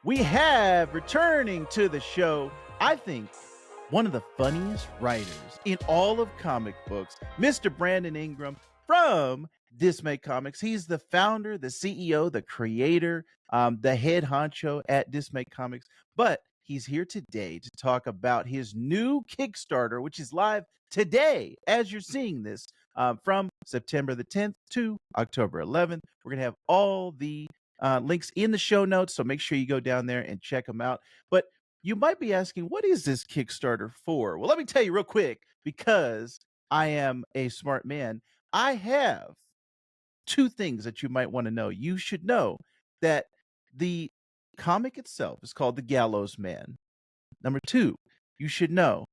We have returning to the show, I think, one of the funniest writers in all of comic books, Mr. Brandon Ingram from Dismay Comics. He's the founder, the CEO, the creator, the head honcho at Dismay Comics. But he's here today to talk about his new Kickstarter, which is live today as you're seeing this, from September the 10th to October 11th. We're going to have all the links in the show notes, so make sure you go down there and check them out. But you might be asking, what is this Kickstarter for? Well, let me tell you real quick, because I am a smart man. I have two things that you might want to know. You should know that the comic itself is called The Gallows Man. Number two, you should know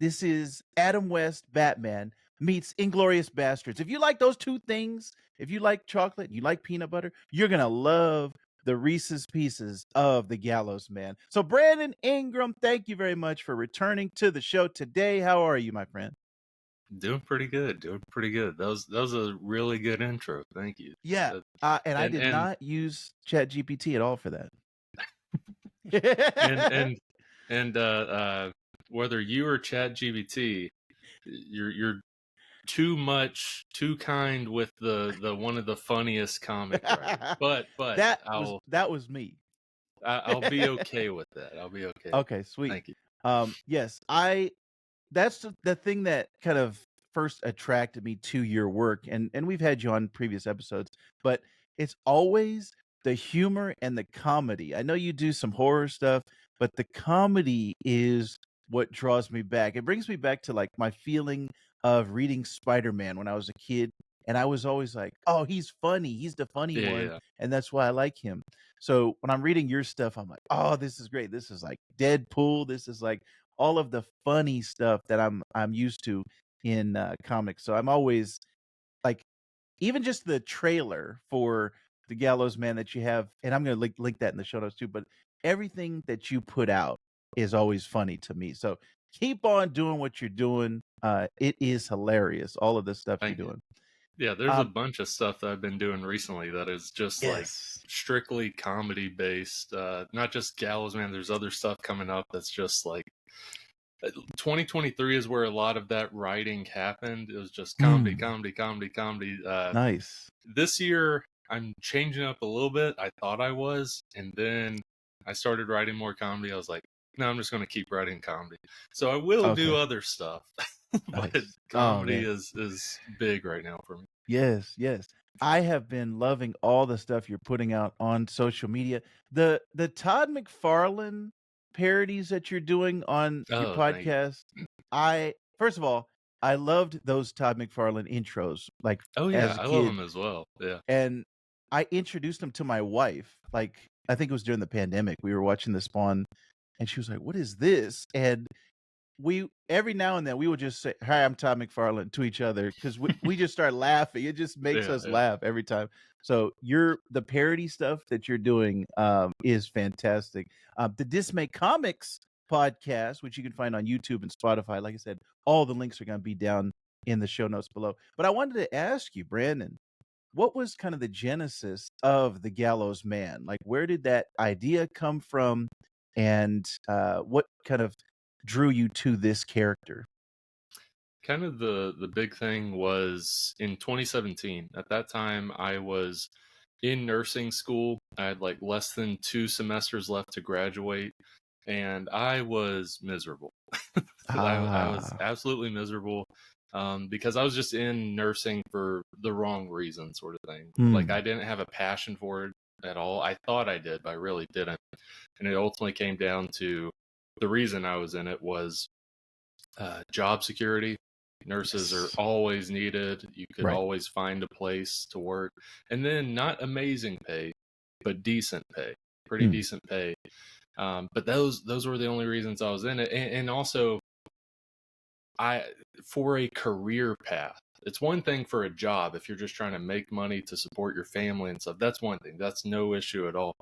this is Adam West Batman meets Inglorious Bastards. If you like those two things, if you like chocolate, you like peanut butter, you're going to love the Reese's Pieces of The Gallows Man. So, Brandon Ingram, thank you very much for returning to the show today. How are you, my friend? Doing pretty good. Doing pretty good. That was a really good intro. Thank you. Yeah. And I did and not use ChatGPT at all for that. and whether you or ChatGPT, you're too kind with the one of the funniest comic writers. But that was me. I'll be okay with that. I'll be okay. Okay, sweet. Thank you. Yes, that's the thing that kind of first attracted me to your work, and we've had you on previous episodes, but it's always the humor and the comedy. I know you do some horror stuff, but the comedy is what draws me back. It brings me back to like my feeling of reading Spider-Man when I was a kid, and I was always like, "Oh, he's funny. He's the funny one." Yeah. And that's why I like him. So when I'm reading your stuff, I'm like, "Oh, this is great. This is like Deadpool. This is like all of the funny stuff that I'm used to in comics." So I'm always like, even just the trailer for the Gallows Man that you have, and I'm going to link that in the show notes too. But everything that you put out is always funny to me. So keep on doing what you're doing. It is hilarious. All of the stuff Thank you're you. doing. Yeah, there's a bunch of stuff that I've been doing recently that is just like Yes. strictly comedy based. Not just Gallows Man. There's other stuff coming up that's just like 2023 is where a lot of that writing happened. It was just comedy. Nice. This year, I'm changing up a little bit. I thought I was, and then I started writing more comedy. I was like, no, I'm just going to keep writing comedy. So I will do other stuff, but Nice. comedy man. is big right now for me. Yes, yes. I have been loving all the stuff you're putting out on social media. The Todd McFarlane parodies that you're doing on your Oh, thank you. podcast. I First of all, I loved those Todd McFarlane intros, like Oh yeah, as a I love kid, them as well. Yeah. and I introduced them to my wife. Like, I think it was during the pandemic. We were watching the Spawn, and she was like, "What is this?" And we every now and then we would just say, "Hi, I'm Todd McFarlane" to each other, because we just start laughing. It just makes Yeah, us yeah. laugh every time. So the parody stuff that you're doing is fantastic. The Dismay Comics podcast, which you can find on YouTube and Spotify, like I said, all the links are going to be down in the show notes below. But I wanted to ask you, Brandon, what was kind of the genesis of the Gallows Man? Like, where did that idea come from, and what kind of drew you to this character? Kind of the big thing was in 2017. At that time, I was in nursing school. I had like less than 2 semesters left to graduate, and I was miserable. I was Ah, absolutely miserable because I was just in nursing for the wrong reason, sort of thing. Like I mm, didn't have a passion for it at all. I thought I did, but I really didn't. And it ultimately came down to the reason I was in it was job security. Nurses are yes, always needed. You could right. always find a place to work. And then not amazing pay, but decent pay, pretty Mm, decent pay. But those were the only reasons I was in it. And also, for a career path, it's one thing for a job if you're just trying to make money to support your family and stuff. That's one thing. That's no issue at all.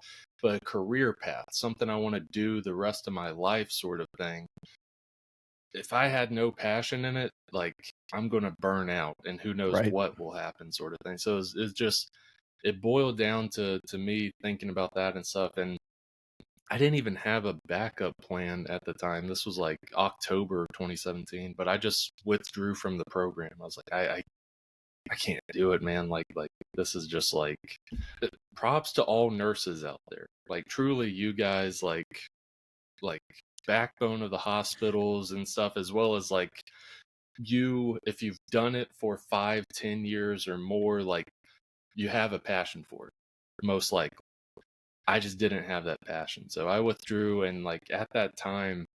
But a career path, something I want to do the rest of my life, sort of thing, if I had no passion in it, like I'm going to burn out and who knows right. what will happen, sort of thing. So it's just, it boiled down to me thinking about that and stuff. And I didn't even have a backup plan at the time. This was like October 2017, but I just withdrew from the program. I was like, I can't do it, man. Like this is just like props to all nurses out there. Like truly you guys like backbone of the hospitals and stuff, as well as like you, if you've done it for 5, 10 years or more, like you have a passion for it, most likely. I just didn't have that passion. So I withdrew, and like at that time,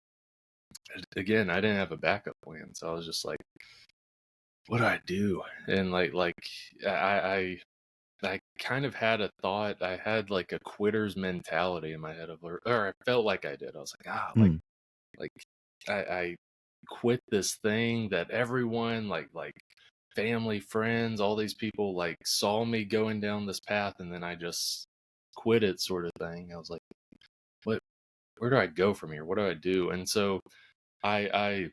again, I didn't have a backup plan. So I was just like, what do I do? And I kind of had a thought. I had like a quitter's mentality in my head or I felt like I did. I was like, Mm. like I quit this thing that everyone like family, friends, all these people like saw me going down this path, and then I just quit it, sort of thing. I was like, what? Where do I go from here? What do I do? And so I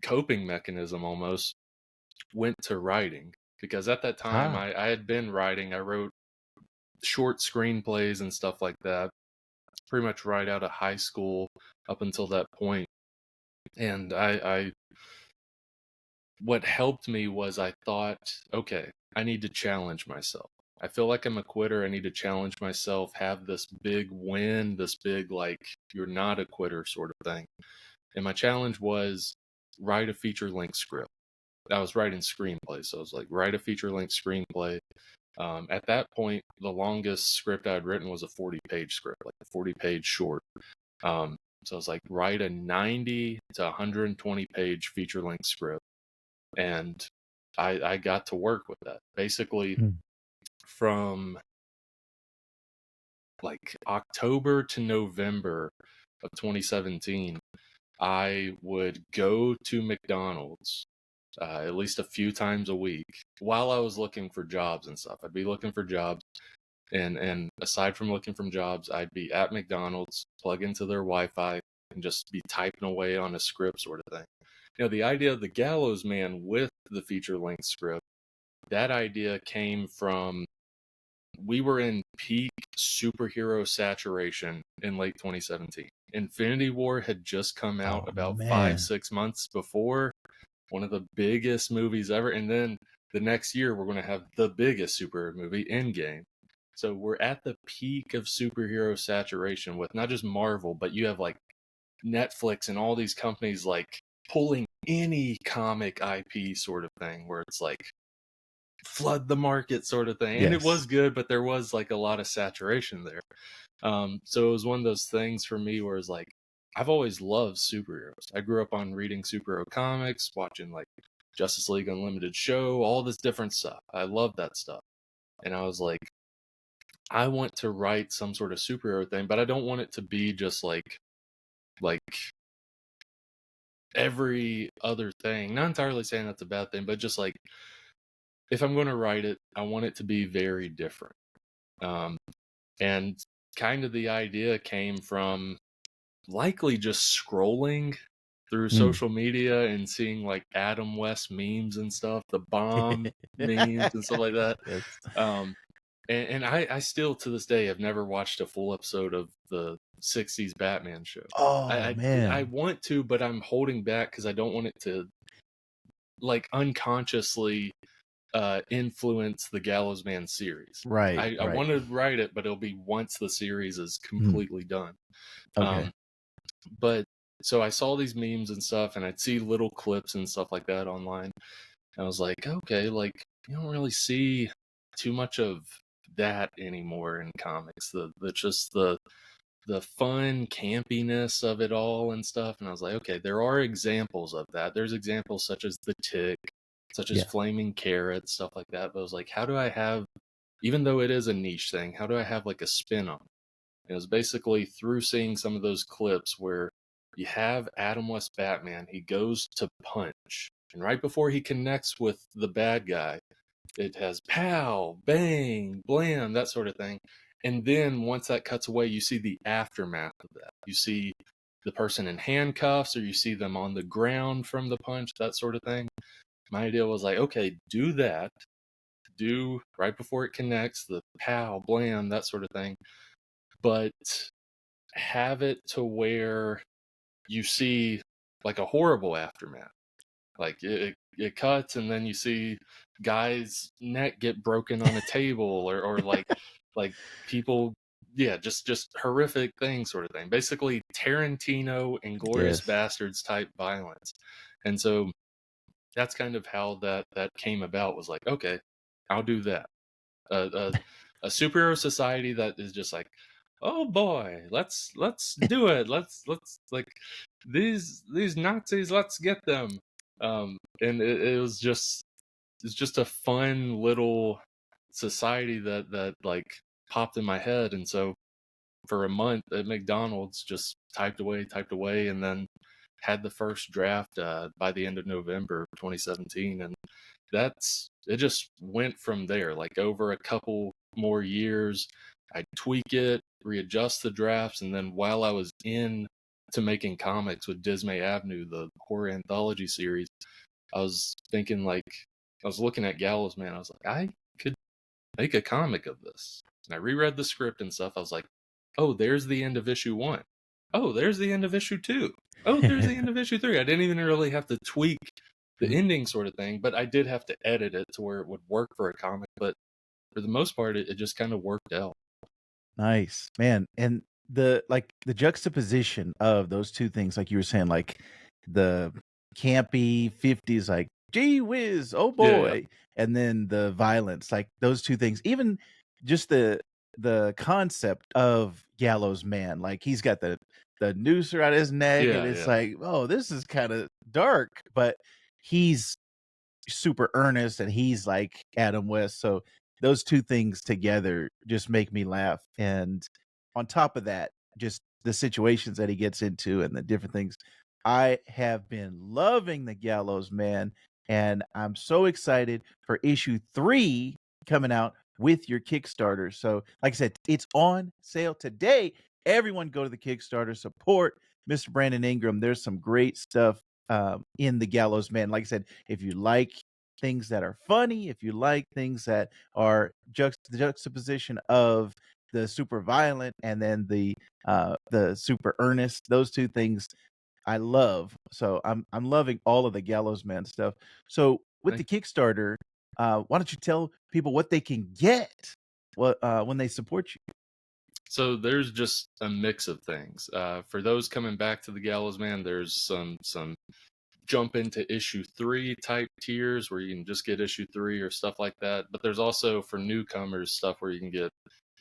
coping mechanism almost went to writing, because at that time Ah. I had been writing. I wrote short screenplays and stuff like that, pretty much right out of high school up until that point. And I what helped me was I thought, okay, I need to challenge myself. I feel like I'm a quitter. I need to challenge myself, have this big win, this big, like, you're not a quitter sort of thing. And my challenge was write a feature length script. I was writing screenplays. So I was like, write a feature length screenplay. At that point, the longest script I'd written was a 40-page script, like a 40-page short. So I was like, write a 90 to 120 page feature length script. And I got to work with that. Basically, Mm. from like October to November of 2017, I would go to McDonald's at least a few times a week while I was looking for jobs and stuff. I'd be looking for jobs, and aside from looking for jobs, I'd be at McDonald's, plug into their Wi-Fi, and just be typing away on a script, sort of thing. The idea of the Gallows Man with the feature length script, that idea came from, we were in peak superhero saturation in late 2017. Infinity War had just come out Oh about five, man. 6 months before, one of the biggest movies ever. And then the next year, we're going to have the biggest superhero movie, Endgame. So we're at the peak of superhero saturation with not just Marvel, but you have like Netflix and all these companies like pulling any comic IP sort of thing, where it's like flood the market sort of thing. And it Yes. was good, but there was like a lot of saturation there. So it was one of those things for me where it's like, I've always loved superheroes. I grew up on reading superhero comics, watching like Justice League Unlimited show, all this different stuff. I love that stuff. And I was like, I want to write some sort of superhero thing, but I don't want it to be just like every other thing. Not entirely saying that's a bad thing, but just like, if I'm going to write it, I want it to be very different. And kind of the idea came from likely just scrolling through Mm. social media and seeing like Adam West memes and stuff, the bomb memes and stuff like that. Yes. Um, and I still to this day have never watched a full episode of the 60s Batman show. Oh I man. want to, but I'm holding back because I don't want it to like unconsciously influence the Gallows Man series. Right, I right. want to write it, but it'll be once the series is Mm. completely done. Okay. But so I saw these memes and stuff, and I'd see little clips and stuff like that online. And I was like, okay, like you don't really see too much of that anymore in comics. The fun campiness of it all and stuff. And I was like, okay, there are examples of that. There's examples such as the Tick, such as Yeah. Flaming Carrot, stuff like that. But I was like, how do I have, even though it is a niche thing, how do I have like a spin on it? And it was basically through seeing some of those clips where you have Adam West Batman, he goes to punch. And right before he connects with the bad guy, it has pow, bang, blam, that sort of thing. And then once that cuts away, you see the aftermath of that. You see the person in handcuffs, or you see them on the ground from the punch, that sort of thing. My idea was like, okay, do that. Do right before it connects, the pow, blam, that sort of thing. But have it to where you see like a horrible aftermath. Like it cuts, and then you see guys' neck get broken on a table, or like people, yeah, just horrific things, sort of thing. Basically, Tarantino and Glorious Yes. Bastards type violence. And so that's kind of how that came about. Was like, okay, I'll do that. A superhero society that is just like, oh boy, let's do it. Let's like these Nazis, let's get them. And it was just, it's just a fun little society that like popped in my head. And so for a month at McDonald's, just typed away, and then had the first draft by the end of November 2017. And that's, it just went from there. Like over a couple more years, I'd tweak it, readjust the drafts, and then while I was in to making comics with Dismay Avenue, the horror anthology series, I was thinking, like, I was looking at Gallows, man. I was like, I could make a comic of this. And I reread the script and stuff. I was like, oh, there's the end of issue 1. Oh, there's the end of issue 2. Oh, there's the end of issue 3. I didn't even really have to tweak the ending sort of thing, but I did have to edit it to where it would work for a comic. But for the most part, it just kind of worked out. Nice, man. And the juxtaposition of those two things, like you were saying, like the campy 50s, like gee whiz, oh Yeah, boy, and then the violence, like those two things, even just the concept of Gallows Man, like he's got the noose around his neck, and yeah, it's yeah. like, oh, this is kind of dark, but he's super earnest and he's like Adam West. So those two things together just make me laugh. And on top of that, just the situations that he gets into and the different things. I have been loving the Gallows Man, and I'm so excited for issue 3 coming out with your Kickstarter. So, like I said, it's on sale today. Everyone go to the Kickstarter, support Mr. Brandon Ingram. There's some great stuff in the Gallows Man. Like I said, if you like things that are funny, if you like things that are the juxtaposition of the super violent and then the super earnest, those two things I love. So I'm loving all of the Gallows Man stuff. So with the Thank you. Kickstarter, why don't you tell people what they can get when they support you? So there's just a mix of things. For those coming back to the Gallows Man, there's some jump into issue 3 type tiers where you can just get issue 3 or stuff like that. But there's also for newcomers stuff where you can get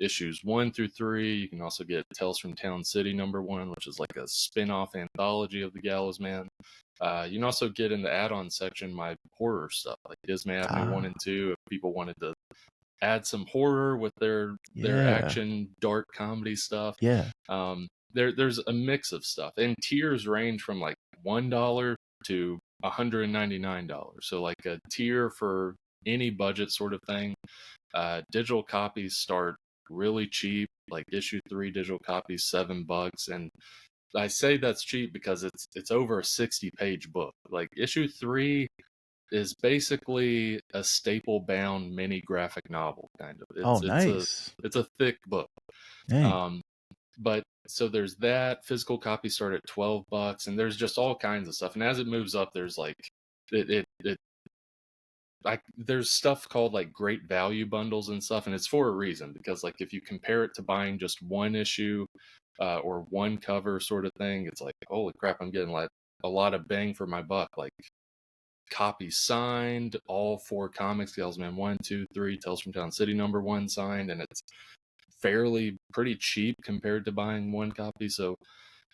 issues 1 through 3. You can also get Tales from Town City #1, which is like a spin-off anthology of the Gallows Man. You can also get in the add-on section my horror stuff, like Dismay Avenue 1 Ah, and 2. If people wanted to add some horror with their yeah, action dark comedy stuff, yeah. there's a mix of stuff, and tiers range from like $1 to $199. So like a tier for any budget sort of thing. Digital copies start really cheap, like issue 3 digital copies $7, and I say that's cheap because it's over a 60-page book. Like issue 3 is basically a staple bound mini graphic novel, kind of. Oh, It's a nice. thick book. Dang. Um, but so there's that. Physical copies start at $12, and there's just all kinds of stuff. And as it moves up, there's like it like there's stuff called like great value bundles and stuff, and it's for a reason, because like if you compare it to buying just one issue or one cover sort of thing, it's like, holy crap, I'm getting like a lot of bang for my buck. Like copies signed, all 4 comics, Galsman 1, 2, 3, Tales from Town City #1 signed, and it's fairly pretty cheap compared to buying one copy. So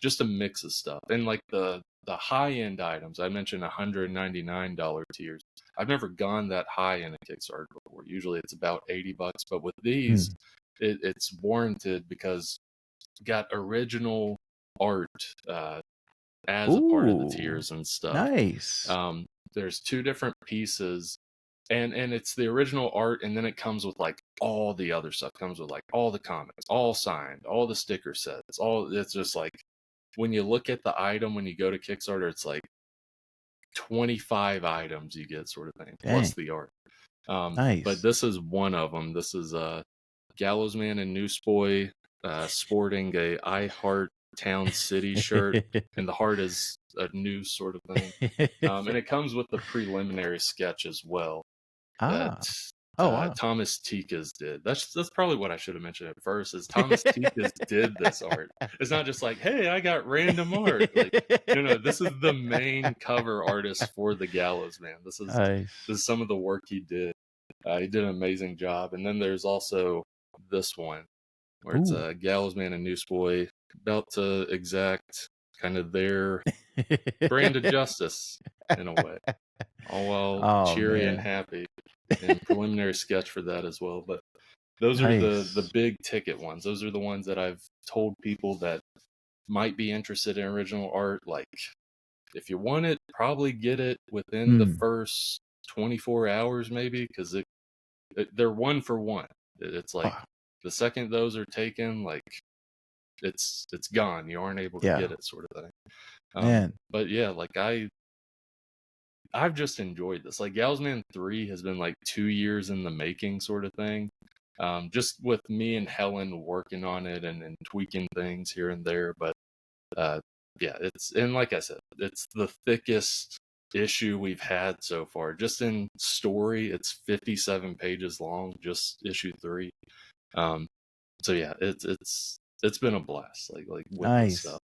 just a mix of stuff. And like the high end items, I mentioned $199 tiers. I've never gone that high in a Kickstarter before. Usually it's about $80, but with these, Hmm. it's warranted because it's got original art as a part of the Ooh, tiers and stuff. nice. There's 2 different pieces, and it's the original art, and then it comes with like all the other stuff. It comes with like all the comics, all signed, all the sticker sets, all. It's just like when you look at the item when you go to Kickstarter, it's like 25 items you get, sort of thing, Dang, plus the art. But nice. this is one of them. This is Gallows Man and Newsboy sporting a I Heart Town City shirt, and the heart is a news sort of thing. And it comes with the preliminary sketch as well that Ah. Oh, wow. Thomas Tikas did. That's probably what I should have mentioned at first. Is Thomas Tikas did this art? It's not just like, hey, I got random art. Like, no, this is the main cover artist for the Gallows Man. This Nice. is some of the work he did. He did an amazing job. And then there's also this one where it's Ooh. a Gallows Man and Newsboy about to exact kind of their brand of justice in a way, all while Oh, cheery and man. happy. And preliminary sketch for that as well. But those are the Nice. big ticket ones. Those are the ones that I've told people that might be interested in original art. Like, if you want it, probably get it within the Mm. first 24 hours, maybe, because they're one for one. It's like Wow. the second those are taken, like it's gone. You aren't able to Yeah. get it, sort of thing. Man. But yeah, like I've just enjoyed this. Like Galsman 3 has been like 2 years in the making, sort of thing. Just with me and Helen working on it and tweaking things here and there. But yeah, and like I said, it's the thickest issue we've had so far. Just in story, it's 57 pages long, just issue 3. So yeah, it's been a blast, like with this Nice. stuff.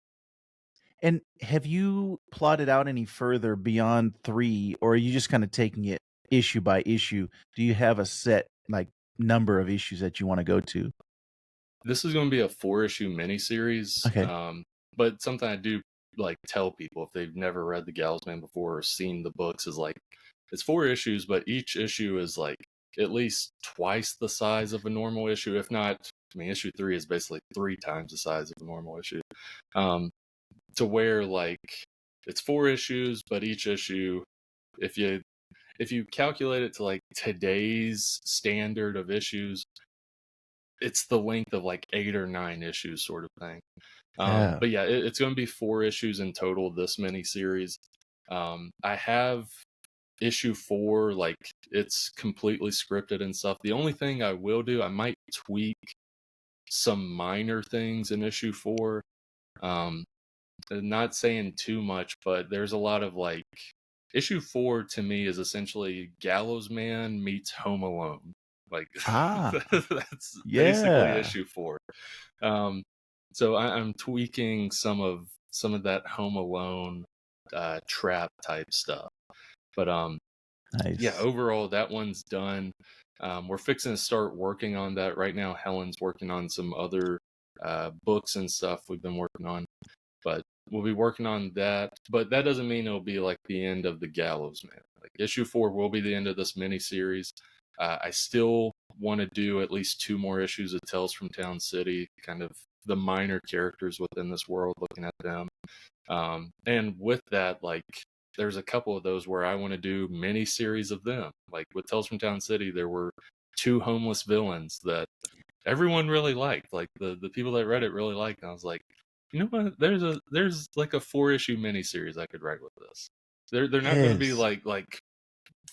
And have you plotted out any further beyond 3, or are you just kinda taking it issue by issue? Do you have a set, like, number of issues that you wanna go to? This is going to be a 4-issue miniseries, Okay. but something I do like tell people if they've never read the Galsman before or seen the books is like it's 4 issues, but each issue is like at least twice the size of a normal issue, if not. I mean, issue 3 is basically 3 times the size of a normal issue. To where like it's 4 issues, but each issue, if you calculate it to like today's standard of issues, it's the length of like 8 or 9 issues, sort of thing. Yeah. But yeah, it's going to be 4 issues in total, this mini series. I have issue 4, like it's completely scripted and stuff. The only thing I will do, I might tweak some minor things in issue 4. Not saying too much, but there's a lot of like issue 4 to me is essentially Gallows Man meets Home Alone. Like Ah, that's basically yeah. issue 4. Um, so I'm tweaking some of that Home Alone trap type stuff. But yeah, Nice. overall that one's done. We're fixing to start working on that right now. Helen's working on some other books and stuff we've been working on, but we'll be working on that. But that doesn't mean it'll be like the end of the Gallows Man. Like issue 4 will be the end of this mini series. I still want to do at least 2 more issues of Tales from Town City, kind of the minor characters within this world, looking at them. And with that, like there's a couple of those where I want to do mini series of them. Like with Tales from Town City, there were 2 homeless villains that everyone really liked. Like the people that read it really liked. And I was like, you know what? There's like a 4-issue miniseries I could write with this. They're not going to be Yes. like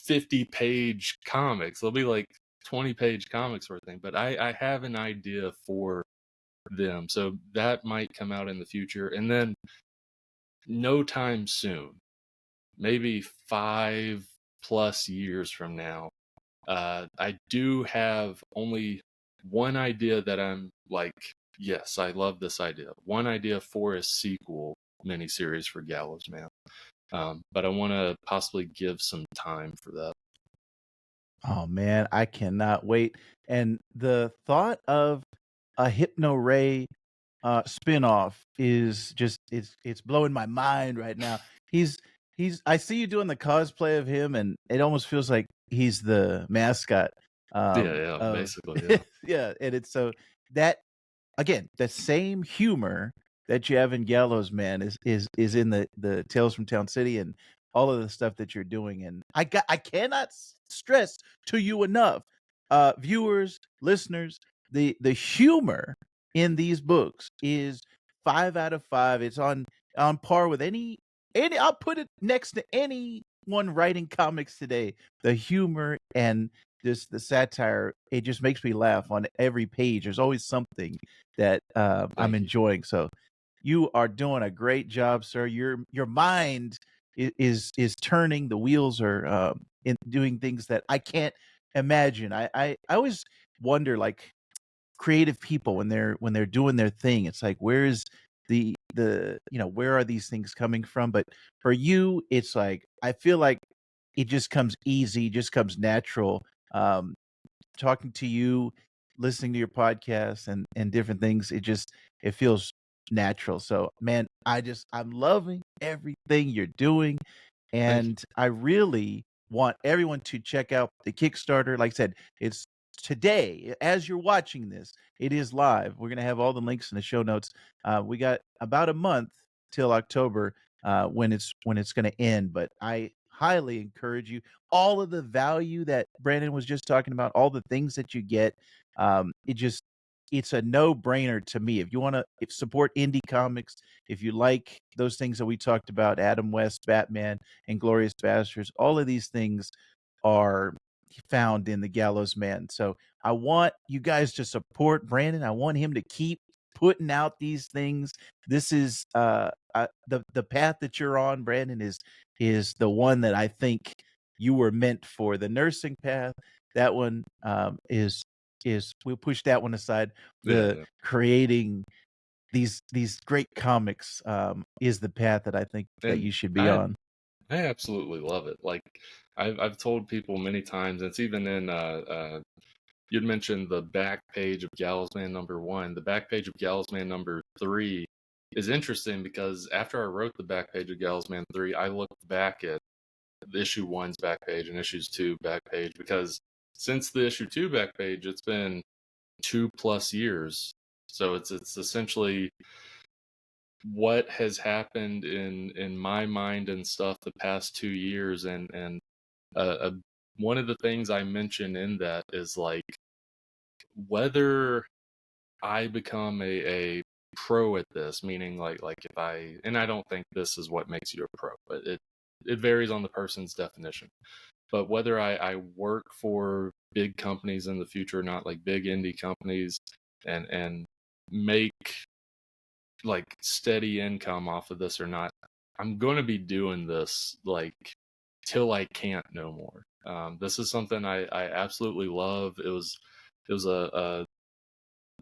50-page comics. They'll be like 20-page comics sort of thing. But I have an idea for them, so that might come out in the future. And then no time soon, maybe 5+ years from now, I do have only one idea that I'm like, yes, I love this idea. One idea for a sequel miniseries for Gallows Man. But I want to possibly give some time for that. Oh, man, I cannot wait. And the thought of a Hypno Ray spinoff is just it's blowing my mind right now. He's I see you doing the cosplay of him, and it almost feels like he's the mascot Yeah, of basically, yeah. yeah, and it's so that again, the same humor that you have in Gallows Man is in the Tales from Town City and all of the stuff that you're doing. And I cannot stress to you enough, viewers, listeners, the humor in these books is 5 out of 5. It's on par with any. I'll put it next to anyone writing comics today. The humor and the satire, it just makes me laugh on every page. There's always something that I'm Thank you. enjoying. So you are doing a great job, sir. Your mind is turning. The wheels are in doing things that I can't imagine. I always wonder, like, creative people when they're doing their thing. It's like, where's where are these things coming from? But for you, it's like I feel like it just comes easy, just comes natural. Um, Talking to you, listening to your podcast and different things, it feels natural. So, man, I'm loving everything you're doing, Thank you. and I really want everyone to check out the Kickstarter. Like I said, it's today as you're watching this. It is live. We're gonna have all the links in the show notes. We got about a month till October when it's going to end, but I highly encourage you, all of the value that Brandon was just talking about, all the things that you get. It just it's a no-brainer to me. If you want to support indie comics, if you like those things that we talked about, Adam West, Batman, and Glorious Bastards, all of these things are found in the Gallows Man. So I want you guys to support Brandon. I want him to keep putting out these things. This is the path that you're on, Brandon, is the one that I think you were meant for. The nursing path, that one is we'll push that one aside. Yeah, The yeah. creating these great comics is the path that I think that And you should be I on. I absolutely love it. Like I've told people many times, it's even in you'd mentioned the back page of Gallows Man #1. The back page of Gallows Man #3 is interesting because after I wrote the back page of Gallows Man 3, I looked back at the issue 1's back page and issues 2 back page, because since the issue 2 back page, it's been 2+ years. So it's essentially what has happened in my mind and stuff the past 2 years, and uh, uh, one of the things I mention in that is like whether I become a pro at this, meaning like if I, and I don't think this is what makes you a pro, but it varies on the person's definition. But whether I work for big companies in the future, not like big indie companies, and make like steady income off of this or not, I'm going to be doing this like till I can't no more. This is something I absolutely love. It was a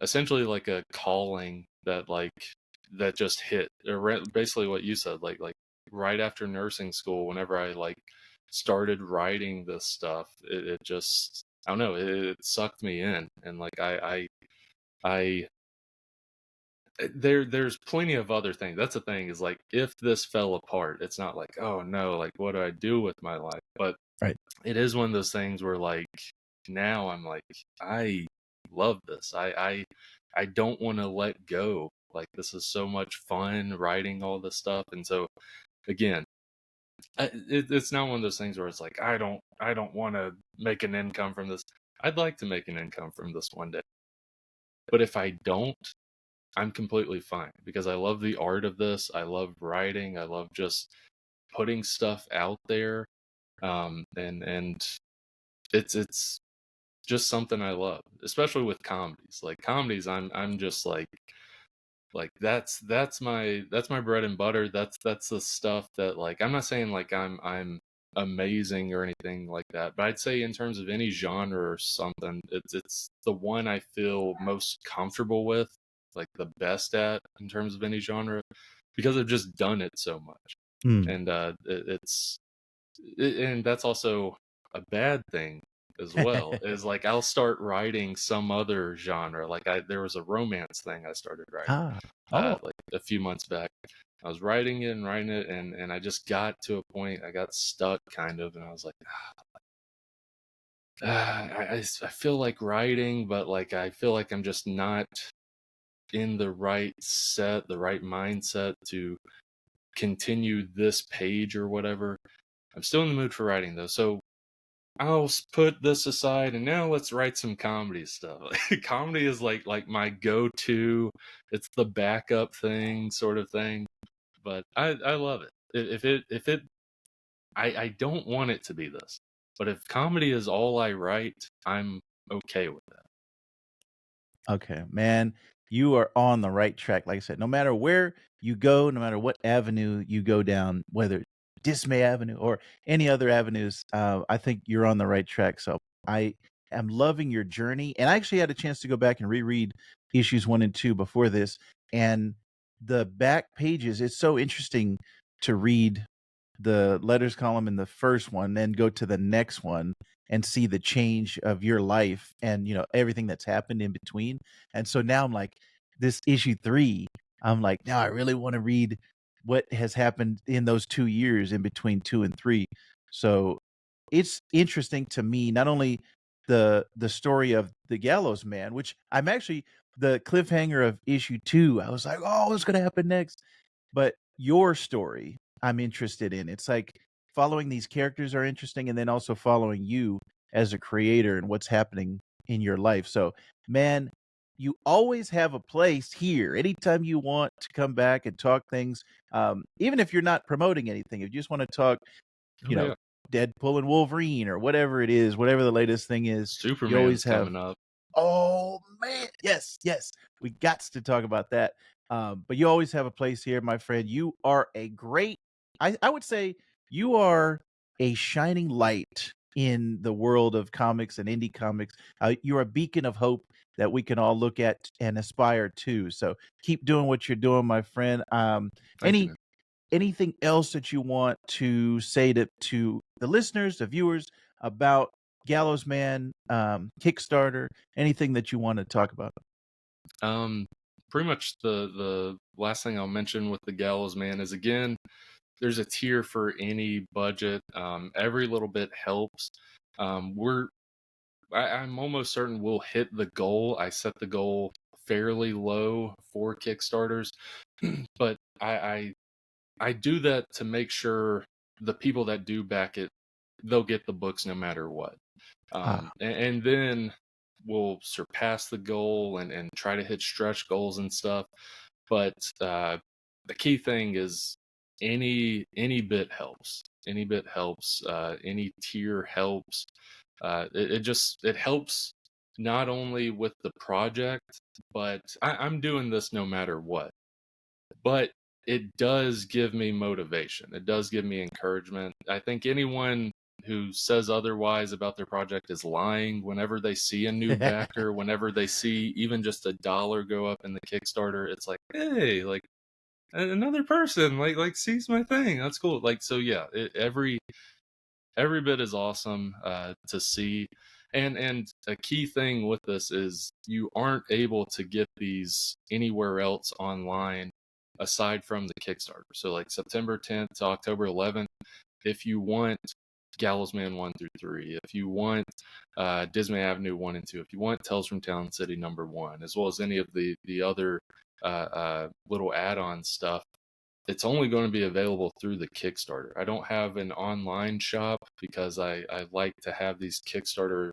essentially like a calling that that just hit, basically what you said, like right after nursing school, whenever I like started writing this stuff, it just, I don't know, it sucked me in. And like I there's plenty of other things. That's the thing, is like if this fell apart, it's not like, oh no, like what do I do with my life? But Right. it is one of those things where like now I'm like, I love this. I don't want to let go. Like this is so much fun writing all this stuff. And so again, it's not one of those things where it's like I don't want to make an income from this. I'd like to make an income from this one day. But if I don't, I'm completely fine, because I love the art of this. I love writing. I love just putting stuff out there. And it's just something I love, especially with comedies. Like comedies, I'm just like that's my bread and butter. That's the stuff that, like, I'm not saying like I'm amazing or anything like that, but I'd say in terms of any genre or something, it's the one I feel most comfortable with, like the best at in terms of any genre, because I've just done it so much. Mm. And and that's also a bad thing as well, is like I'll start writing some other genre. Like there was a romance thing I started writing Ah. Oh. like a few months back. I was writing it and writing it, and I just got to a point, I got stuck kind of, and I was like, I feel like writing, but like I feel like I'm just not in the right mindset to continue this page or whatever. I'm still in the mood for writing though, so I'll put this aside, and now let's write some comedy stuff. Comedy is like my go-to. It's the backup thing, sort of thing. But I love it. If it I don't want it to be this, But if comedy is all I write, I'm okay with that. Okay, man, you are on the right track. Like I said, no matter where you go, no matter what avenue you go down, whether Dismay Avenue or any other avenues, I think you're on the right track. So I am loving your journey. And I actually had a chance to go back and reread issues 1 and 2 before this. And the back pages, it's so interesting to read the letters column in the first one, then go to the next one and see the change of your life and everything that's happened in between. And so now I'm like, this issue 3, I'm like, now I really want to read what has happened in those 2 years in between 2 and 3. So it's interesting to me, not only the story of the Gallows Man, which I'm actually the cliffhanger of issue 2. I was like, oh, what's gonna happen next? But your story, I'm interested in. It's like following these characters are interesting, and then also following you as a creator and what's happening in your life. So, man, you always have a place here. Anytime you want to come back and talk things, even if you're not promoting anything, if you just want to talk, you Oh know, yeah, Deadpool and Wolverine or whatever it is, whatever the latest thing is, you Superman's always have. coming up. Oh man, yes, yes, we got to talk about that. But you always have a place here, my friend. You are a great. I would say you are a shining light in the world of comics and indie comics. You're a beacon of hope that we can all look at and aspire to. So keep doing what you're doing, my friend. Thank you, Any man. anything else that you want to say to the listeners, the viewers about Gallows Man, Kickstarter, anything that you want to talk about? Um, Pretty much the last thing I'll mention with the Gallows Man is, again, there's a tier for any budget. Every little bit helps. We're I'm almost certain we'll hit the goal. I set the goal fairly low for Kickstarters, but I do that to make sure the people that do back it, they'll get the books no matter what. Ah, And then we'll surpass the goal and try to hit stretch goals and stuff. But the key thing is any bit helps. Any bit helps. Any tier helps. It helps not only with the project, but I'm doing this no matter what. But it does give me motivation. It does give me encouragement. I think anyone who says otherwise about their project is lying. Whenever they see a new backer, whenever they see even just $1 go up in the Kickstarter, it's like, hey, like another person like sees my thing. That's cool. Like, so yeah, every bit is awesome to see. And a key thing with this is you aren't able to get these anywhere else online aside from the Kickstarter. So like September 10th to October 11th, if you want Gallows Man 1 through 3, if you want Dismay Avenue 1 and 2, if you want Tales from Town City #1, as well as any of the other little add-on stuff, it's only going to be available through the Kickstarter. I don't have an online shop because I like to have these Kickstarter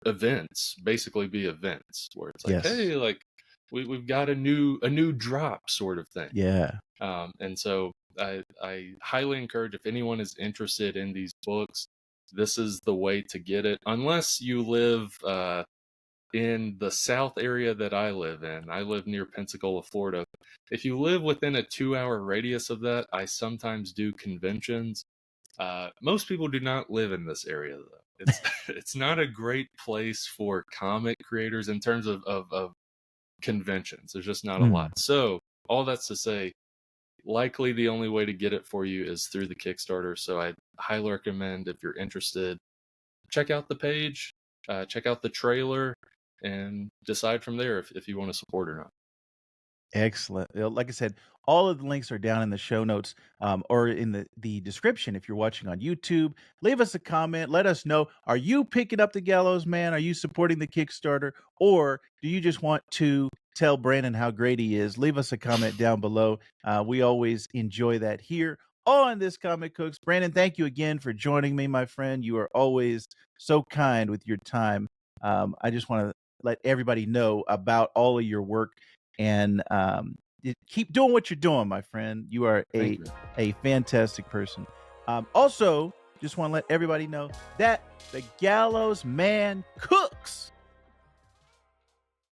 events basically be events where it's like, yes. hey, like we've got a new drop sort of thing. Yeah. And so I highly encourage, if anyone is interested in these books, this is the way to get it. Unless you live in the south area that I live in. I live near Pensacola, Florida. If you live within a 2-hour radius of that, I sometimes do conventions. Most people do not live in this area, though. It's it's not a great place for comic creators in terms of conventions. There's just not a Mm, lot. So all that's to say, likely the only way to get it for you is through the Kickstarter. So I highly recommend, if you're interested, check out the page, check out the trailer, and decide from there if you want to support or not. excellent. Like I said, all of the links are down in the show notes, or in the description. If you're watching on YouTube, leave us a comment. Let us know: are you picking up the Gallows Man? Are you supporting the Kickstarter, or do you just want to tell Brandon how great he is? Leave us a comment down below. We always enjoy that here on this Comic Cooks. Brandon, thank you again for joining me, my friend. You are always so kind with your time. I just want to let everybody know about all of your work, and keep doing what you're doing, my friend. You are Thank you. a fantastic person. Also, just want to let everybody know that the Gallows man cooks.